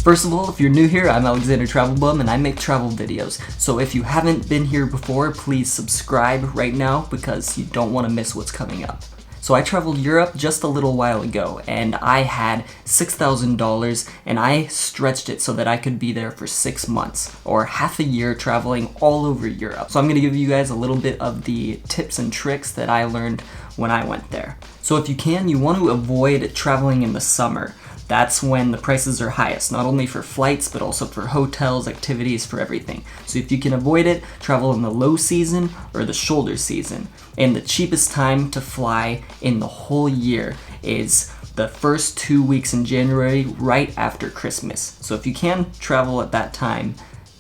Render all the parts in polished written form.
First of all, if you're new here, I'm AlexanderTravelbum and I make travel videos. So if you haven't been here before, please subscribe right now because you don't want to miss what's coming up. So I traveled Europe just a little while ago and I had $6,000 and I stretched it so that I could be there for 6 months or half a year traveling all over Europe. So I'm going to give you guys a little bit of the tips and tricks that I learned when I went there. So if you can, you want to avoid traveling in the summer. That's when the prices are highest, not only for flights, but also for hotels, activities, for everything. So if you can avoid it, travel in the low season or the shoulder season. And the cheapest time to fly in the whole year is the first 2 weeks in January, right after Christmas. So if you can travel at that time,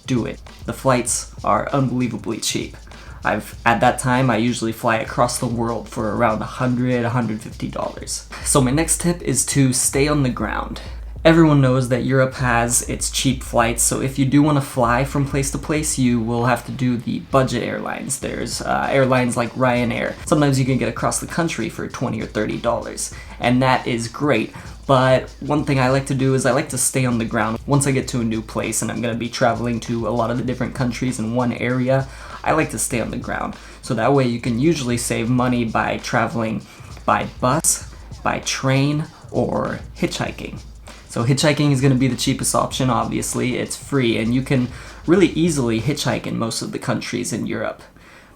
do it. The flights are unbelievably cheap. At that time, I usually fly across the world for around $100, $150. So my next tip is to stay on the ground. Everyone knows that Europe has its cheap flights, so if you do want to fly from place to place, you will have to do the budget airlines. There's airlines like Ryanair. Sometimes you can get across the country for $20 or $30, and that is great. But one thing I like to do is I like to stay on the ground. Once I get to a new place and I'm going to be traveling to a lot of the different countries in one area, I like to stay on the ground. So that way you can usually save money by traveling by bus, by train, or hitchhiking. So hitchhiking is going to be the cheapest option, obviously. It's free and you can really easily hitchhike in most of the countries in Europe.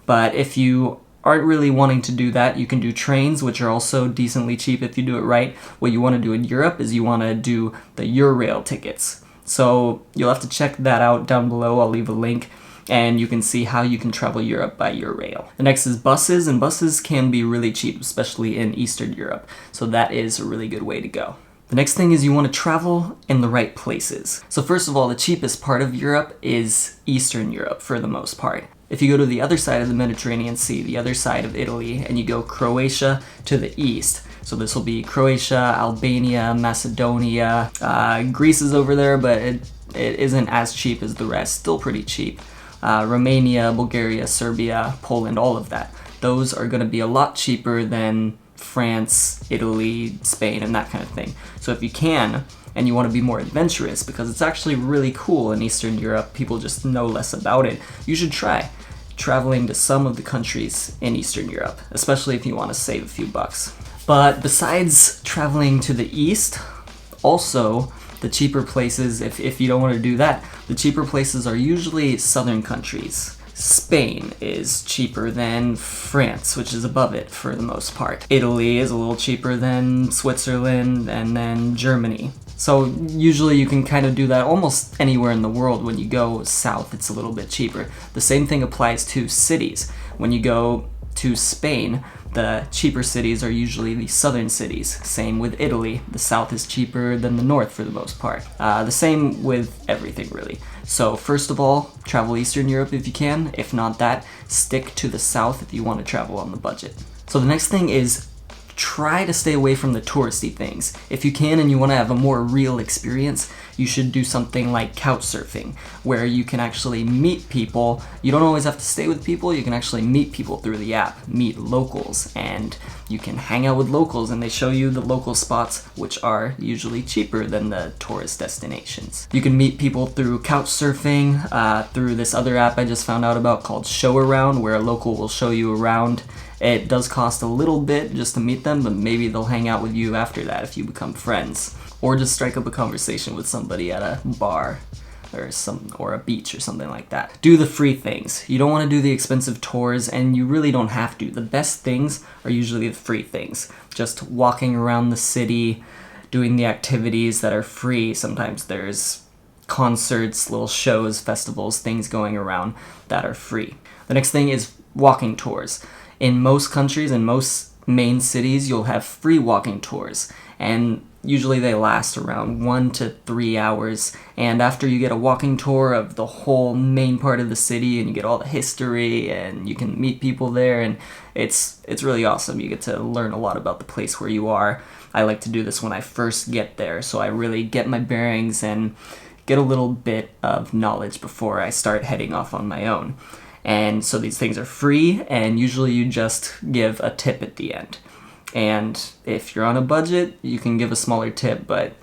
But if you aren't really wanting to do that, you can do trains, which are also decently cheap if you do it right. What you want to do in Europe is you want to do the EURAIL tickets. So you'll have to check that out down below. I'll leave a link and you can see how you can travel Europe by EURAIL. The next is buses, and buses can be really cheap, especially in Eastern Europe. So that is a really good way to go. The next thing is you want to travel in the right places. So first of all, the cheapest part of Europe is Eastern Europe for the most part. If you go to the other side of the Mediterranean Sea, the other side of Italy, and you go Croatia to the east, so this will be Croatia, Albania, Macedonia, Greece is over there, but it isn't as cheap as the rest, still pretty cheap. Romania, Bulgaria, Serbia, Poland, all of that. Those are going to be a lot cheaper than France, Italy, Spain, and that kind of thing. So if you can, and you want to be more adventurous, because it's actually really cool in Eastern Europe, people just know less about it, you should try traveling to some of the countries in Eastern Europe, especially if you want to save a few bucks. But besides traveling to the east, also the cheaper places, if you don't want to do that, the cheaper places are usually southern countries. Spain is cheaper than France, which is above it for the most part. Italy is a little cheaper than Switzerland, and then Germany. So usually you can kind of do that almost anywhere in the world. When you go south, it's a little bit cheaper. The same thing applies to cities. When you go to Spain, the cheaper cities are usually the southern cities. Same with Italy. The south is cheaper than the north for the most part. The same with everything, really. So first of all, travel Eastern Europe if you can. If not that, stick to the south if you want to travel on the budget. So the next thing is try to stay away from the touristy things. If you can and you want to have a more real experience, you should do something like couchsurfing, where you can actually meet people. You don't always have to stay with people, you can actually meet people through the app, meet locals, and you can hang out with locals and they show you the local spots, which are usually cheaper than the tourist destinations. You can meet people through couchsurfing, through this other app I just found out about called SHOWAROUND, where a local will show you around. It does cost a little bit just to meet them, but maybe they'll hang out with you after that if you become friends. Or just strike up a conversation with somebody at a bar or a beach or something like that. Do the free things. You don't want to do the expensive tours, and you really don't have to. The best things are usually the free things. Just walking around the city, doing the activities that are free. Sometimes there's concerts, little shows, festivals, things going around that are free. The next thing is walking tours. In most countries, in most main cities, you'll have free walking tours, and usually they last around 1 to 3 hours, and after you get a walking tour of the whole main part of the city and you get all the history and you can meet people there, and it's really awesome. You get to learn a lot about the place where you are. I like to do this when I first get there, so I really get my bearings and get a little bit of knowledge before I start heading off on my own. And so these things are free, and usually you just give a tip at the end. And if you're on a budget, you can give a smaller tip, but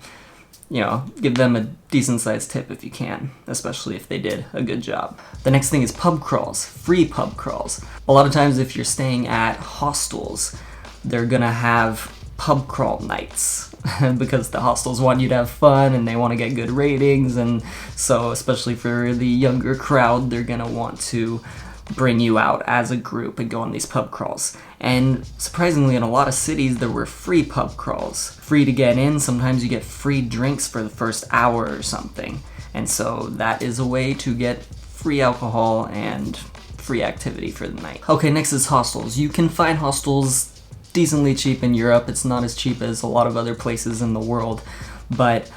give them a decent sized tip if you can, especially if they did a good job. The next thing is pub crawls, free pub crawls. A lot of times if you're staying at hostels, they're gonna have pub crawl nights because the hostels want you to have fun and they want to get good ratings, and so especially for the younger crowd, they're gonna want to bring you out as a group and go on these pub crawls. And surprisingly, in a lot of cities there were free pub crawls, free to get in. Sometimes you get free drinks for the first hour or something, and so that is a way to get free alcohol and free activity for the night. Okay, next is hostels. You can find hostels decently cheap in Europe. It's not as cheap as a lot of other places in the world, but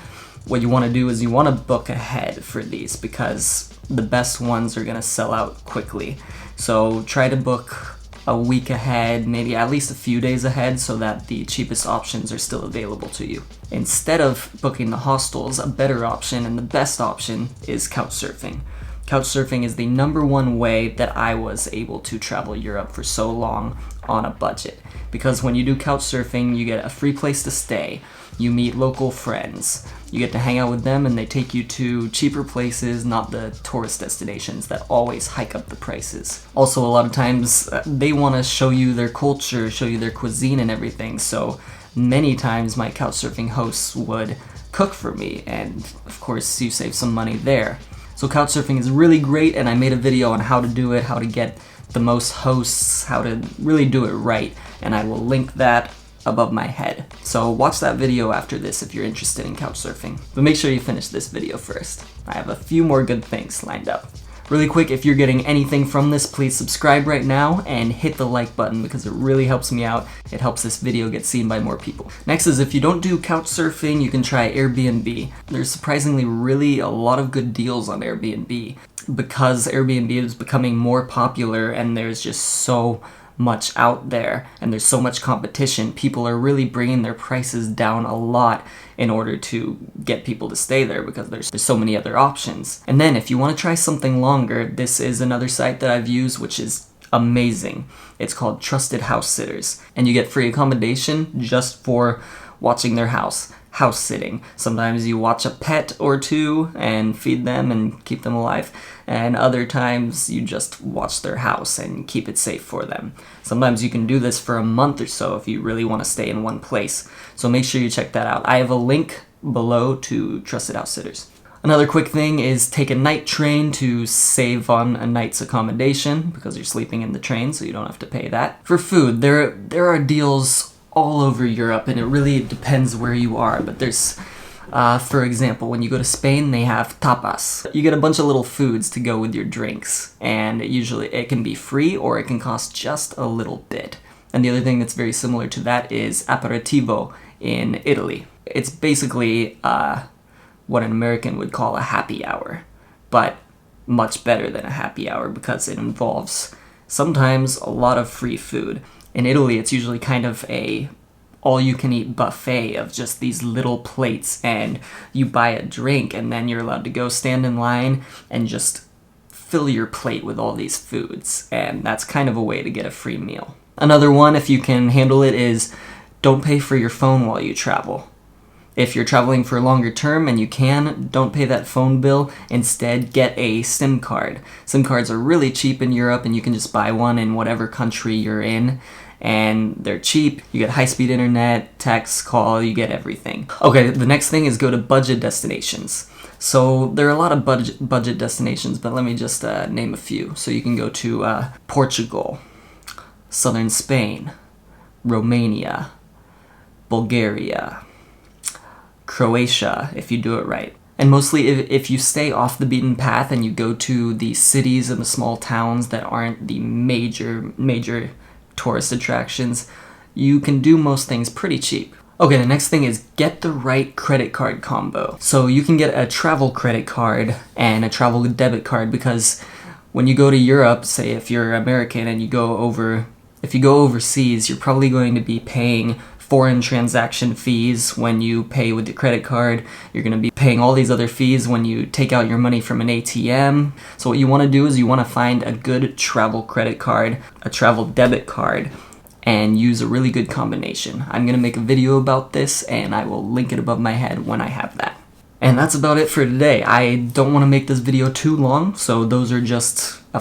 what you want to do is you want to book ahead for these because the best ones are going to sell out quickly. So try to book a week ahead, maybe at least a few days ahead, so that the cheapest options are still available to you. Instead of booking the hostels, a better option and the best option is couchsurfing. Couchsurfing is the #1 way that I was able to travel Europe for so long on a budget. Because when you do couchsurfing, you get a free place to stay, you meet local friends, you get to hang out with them, and they take you to cheaper places, not the tourist destinations that always hike up the prices. Also, a lot of times, they want to show you their culture, show you their cuisine and everything, so many times my couchsurfing hosts would cook for me, and of course you save some money there. So couchsurfing is really great, and I made a video on how to do it, how to get the most hosts, how to really do it right, and I will link that above my head. So watch that video after this if you're interested in couchsurfing. But make sure you finish this video first. I have a few more good things lined up. Really quick, if you're getting anything from this, please subscribe right now and hit the like button because it really helps me out. It helps this video get seen by more people. Next is, if you don't do couchsurfing, you can try Airbnb. There's surprisingly really a lot of good deals on Airbnb because Airbnb is becoming more popular and there's just so much out there and there's so much competition. People are really bringing their prices down a lot in order to get people to stay there because there's so many other options. And then if you want to try something longer, this is another site that I've used which is amazing. It's called Trusted House Sitters, and you get free accommodation just for watching their house sitting. Sometimes you watch a pet or two and feed them and keep them alive, and other times you just watch their house and keep it safe for them. Sometimes you can do this for a month or so if you really want to stay in one place, so make sure you check that out. I have a link below to Trusted House Sitters. Another quick thing is take a night train to save on a night's accommodation because you're sleeping in the train, so you don't have to pay that. For food, there are deals all over Europe, and it really depends where you are, but there's, for example, when you go to Spain, they have tapas. You get a bunch of little foods to go with your drinks, and usually it can be free or it can cost just a little bit. And the other thing that's very similar to that is aperitivo in Italy. It's basically what an American would call a happy hour, but much better than a happy hour because it involves sometimes a lot of free food. In Italy, it's usually kind of a all-you-can-eat buffet of just these little plates, and you buy a drink and then you're allowed to go stand in line and just fill your plate with all these foods, and that's kind of a way to get a free meal. Another one, if you can handle it, is don't pay for your phone while you travel. If you're traveling for a longer term and you can, don't pay that phone bill. Instead, get a SIM card. SIM cards are really cheap in Europe and you can just buy one in whatever country you're in. And they're cheap. You get high-speed internet, text, call, you get everything. Okay, the next thing is go to budget destinations. So there are a lot of budget destinations, but let me just name a few. So you can go to Portugal, southern Spain, Romania, Bulgaria, Croatia, if you do it right. And mostly if you stay off the beaten path and you go to the cities and the small towns that aren't the major tourist attractions, you can do most things pretty cheap. Okay, the next thing is get the right credit card combo. So you can get a travel credit card and a travel debit card because when you go to Europe, say if you're American and you go overseas, you're probably going to be paying foreign transaction fees when you pay with your credit card. You're going to be paying all these other fees when you take out your money from an ATM. So what you want to do is you want to find a good travel credit card, a travel debit card, and use a really good combination. I'm going to make a video about this and I will link it above my head when I have that. And that's about it for today. I don't want to make this video too long, so those are just